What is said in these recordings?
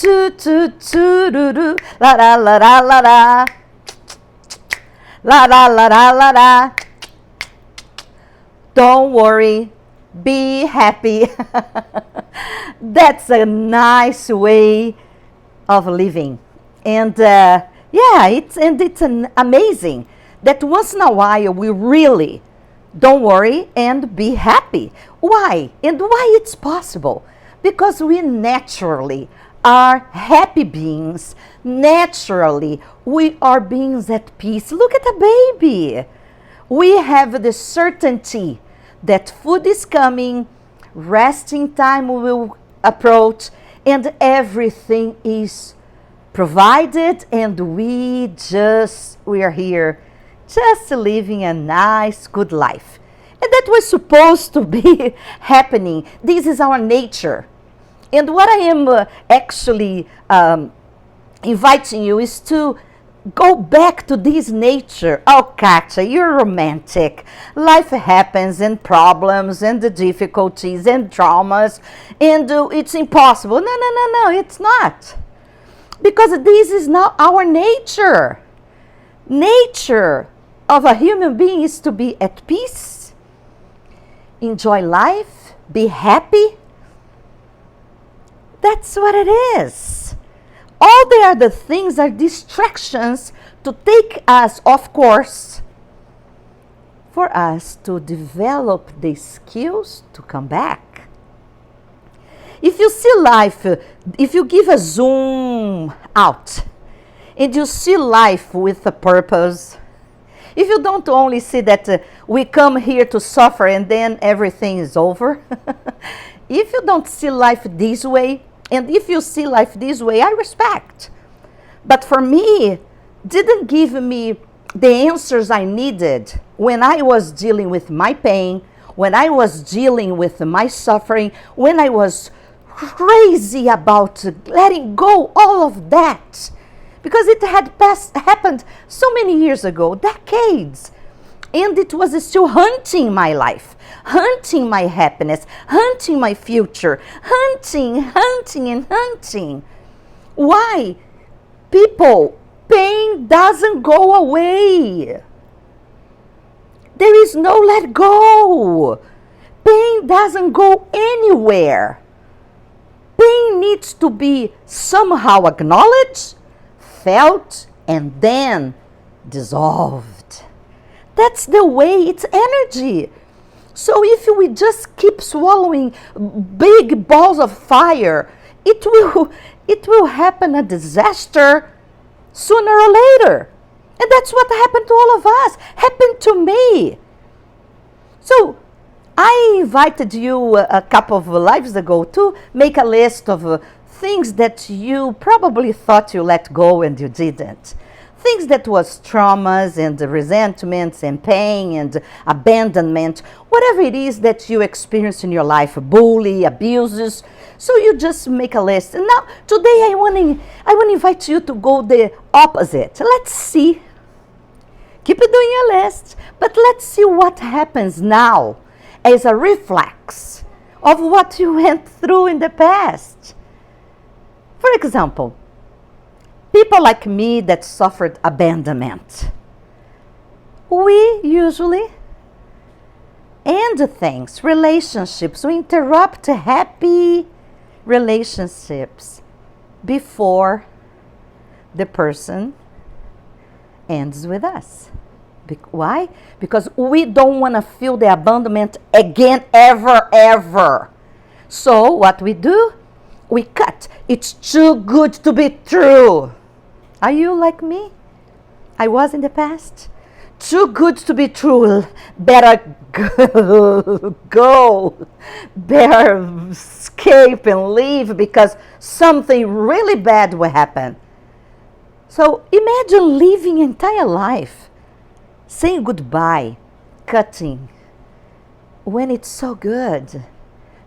choo choo choo doo doo, la la la la la la, la la la la la la. Don't worry, be happy. That's a nice way of living. And it's amazing that once in a while we really don't worry and be happy. Why? And why it's possible? Because we naturally are happy beings. Naturally, we are beings at peace. Look at a baby. We have the certainty that food is coming, resting time will approach, and everything is provided, and we are here just living a nice, good life. And that was supposed to be happening. This is our nature. And what I am actually inviting you is to go back to this nature. Oh, Katja, you're romantic. Life happens, and problems, and the difficulties, and traumas, and it's impossible. No, it's not. Because this is not our nature. Nature of a human being is to be at peace, enjoy life, be happy. That's what it is. All the other things are distractions to take us off course, for us to develop the skills to come back. If you see life, if you give a zoom out and you see life with a purpose, if you don't only see that we come here to suffer and then everything is over, if you don't see life this way, and if you see life this way, I respect. But for me, didn't give me the answers I needed when I was dealing with my pain, when I was dealing with my suffering, when I was crazy about letting go all of that. Because it had happened so many years ago, decades. And it was still hunting my life, hunting my happiness, hunting my future, hunting. Why? People, pain doesn't go away. There is no let go. Pain doesn't go anywhere. Pain needs to be somehow acknowledged, felt, and then dissolved. That's the way, it's energy. So if we just keep swallowing big balls of fire, it will happen a disaster sooner or later. And that's what happened to all of us, happened to me. So I invited you a couple of lives ago to make a list of things that you probably thought you let go and you didn't. Things that was traumas and resentments and pain and abandonment, whatever it is that you experience in your life, bully, abuses. So you just make a list. And now, today I want to invite you to go the opposite. Let's see. Keep doing your list, but let's see what happens now as a reflex of what you went through in the past. For example, people like me that suffered abandonment, we usually end things, relationships, we interrupt happy relationships before the person ends with us. Why? Because we don't want to feel the abandonment again, ever. So what we do? We cut. It's too good to be true. Are you like me? I was in the past. Too good to be true. Better go. Better escape and leave because something really bad will happen. So imagine living your entire life saying goodbye, cutting, when it's so good.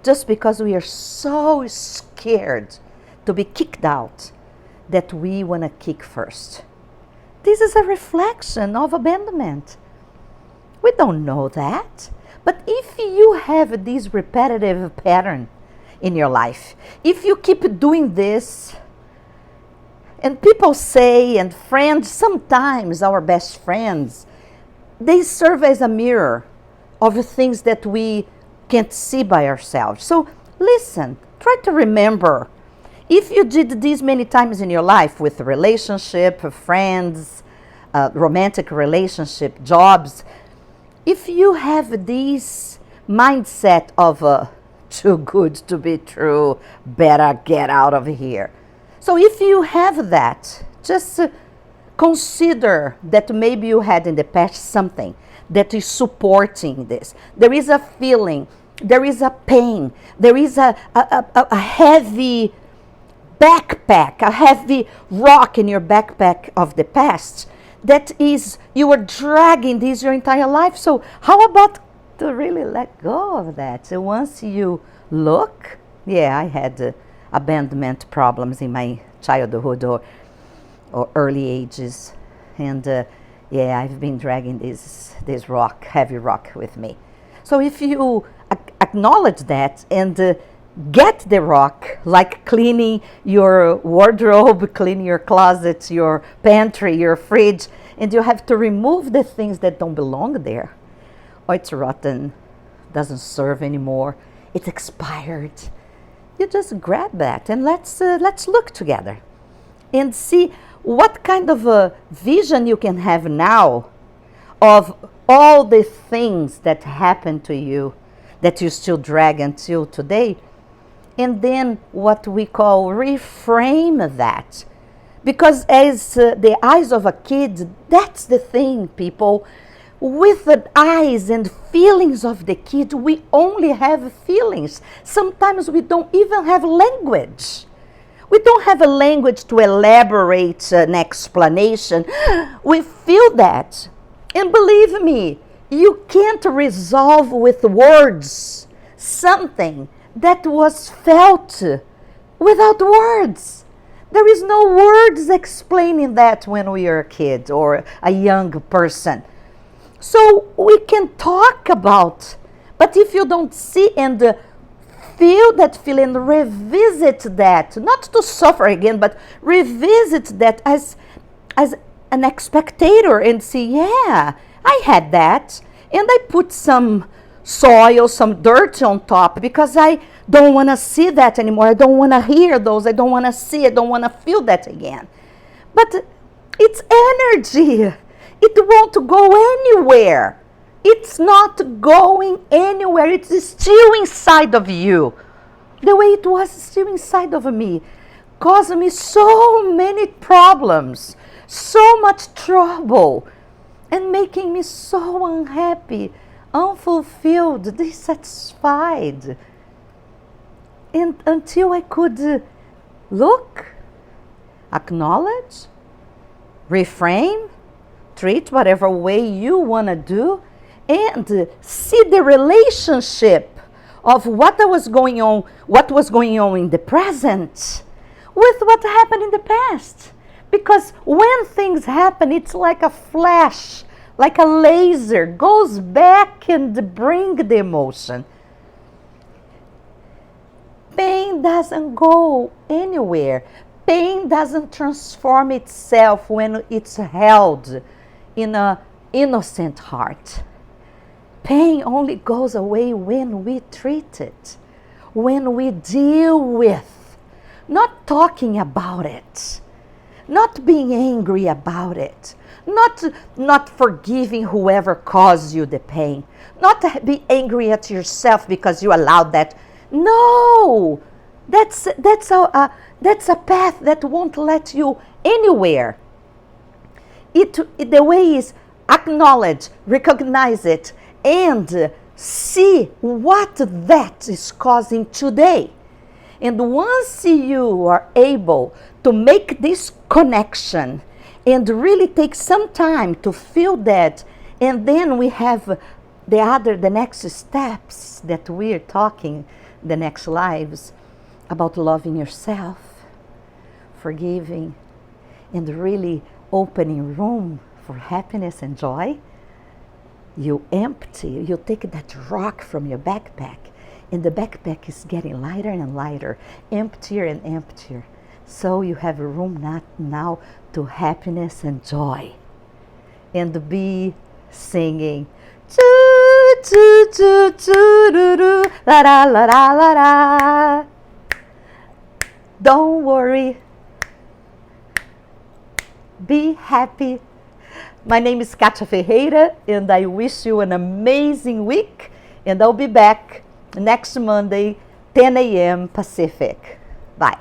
Just because we are so scared to be kicked out that we want to kick first. This is a reflection of abandonment. We don't know that. But if you have this repetitive pattern in your life, if you keep doing this And people say, and friends, sometimes our best friends, they serve as a mirror of the things that we can't see by ourselves. So listen, try to remember, if you did this many times in your life with a relationship, friends, romantic relationship, jobs, if you have this mindset of too good to be true, better get out of here. So if you have that, just consider that maybe you had in the past something that is supporting this. There is a feeling, there is a pain, there is a heavy backpack, a heavy rock in your backpack of the past that is, you are dragging this your entire life. So how about to really let go of that? So once you look, yeah, I had abandonment problems in my childhood or early ages, and yeah, I've been dragging this rock, heavy rock with me. So if you acknowledge that and get the rock, like cleaning your wardrobe, cleaning your closet, your pantry, your fridge, and you have to remove the things that don't belong there. Or it's rotten, doesn't serve anymore, it's expired. You just grab that and let's look together and see what kind of a vision you can have now of all the things that happened to you that you still drag until today. And then what we call reframe that. Because as the eyes of a kid, that's the thing, people. With the eyes and feelings of the kid, we only have feelings. Sometimes we don't even have language. We don't have a language to elaborate an explanation. We feel that. And believe me, you can't resolve with words something that was felt without words. There is no words explaining that when we are a kid or a young person. So we can talk about, but if you don't see and feel that feeling, revisit that, not to suffer again, but revisit that as an spectator and see, yeah, I had that, and I put some soil, some dirt on top because I don't want to see that anymore. I don't want to hear those. I don't want to see. I don't want to feel that again. But it's energy. It won't go anywhere. It's not going anywhere. It's still inside of you. The way it was still inside of me caused me so many problems, so much trouble, and making me so unhappy, unfulfilled, dissatisfied. And until I could look, acknowledge, reframe, treat whatever way you want to do, and see the relationship of what was going on in the present with what happened in the past. Because when things happen, it's like a flash, like a laser, goes back and brings the emotion. Pain doesn't go anywhere. Pain doesn't transform itself when it's held in an innocent heart. Pain only goes away when we treat it, when we deal with, not talking about it, not being angry about it, not forgiving whoever caused you the pain, not be angry at yourself because you allowed that. No, that's a path that won't let you anywhere. The way is acknowledge, recognize it, and see what that is causing today. And once you are able to make this connection and really take some time to feel that, and then we have the next steps that we're talking, the next lives, about loving yourself, forgiving, and really opening room for happiness and joy. You take that rock from your backpack, and the backpack is getting lighter and lighter, emptier and emptier. So you have room now to happiness and joy. And be singing. Choo, choo, choo, choo, doo, doo, la, la, la, la, la, la. Don't worry. Be happy. My name is Katia Ferreira, and I wish you an amazing week. And I'll be back next Monday, 10 a.m. Pacific. Bye.